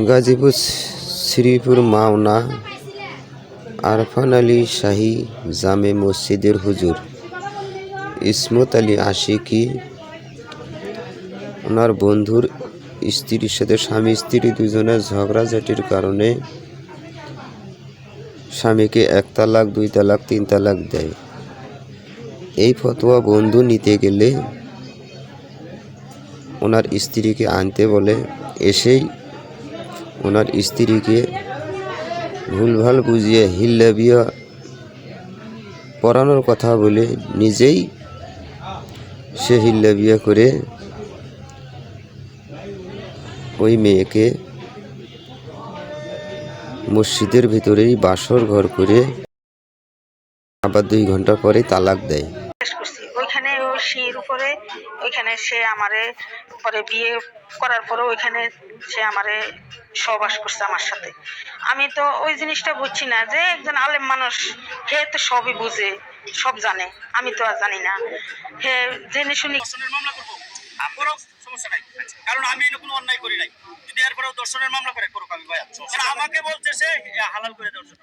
গাজীপুর শ্রীপুর মাওনা আরফান আলী শাহী জামে মসজিদের হুজুর ইসমত আলী আশিকি ওনার বন্ধুর স্ত্রীর সাথে স্বামী স্ত্রী দুজনের ঝগড়াঝাটির কারণে স্বামীকে 1 তালাক 2 তালাক 3 তালাক দেয়। এই ফতোয়া বন্ধু নিতে গেলে ওনার স্ত্রীকে আনতে বলে, এসেই ওনার স্ত্রীকে ভুলভাল বুঝিয়ে হিল্লা বিয়া পড়ানোর কথা বলে নিজেই সে হিল্লা বিয়া করে ওই মেয়েকে মসজিদের ভিতরেই বাসর ঘর করে আবার 2 ঘন্টা পরে তালাক দেয়। ওইখানে ও সিঁড়ির উপরে ওইখানে সে আমারে পরে বিয়ে করার পরে ওইখানে সে আমারে সহবাস করছে আমার সাথে। আমি তো ওই জিনিসটা বুঝছি না যে একজন আলেম মানুষ, হে তো সবই বুঝে, সব জানে, আমি তো আর জানি না। হে জেনে শুনি মামলা করবো, সমস্যা নাই, কারণ আমি কোনো অন্যায় করি নাই। যদি এরপরেও দর্শনের মামলা করে করুক, আমি ভাই আমাকে বলছে সে হালাল করে দর্শন।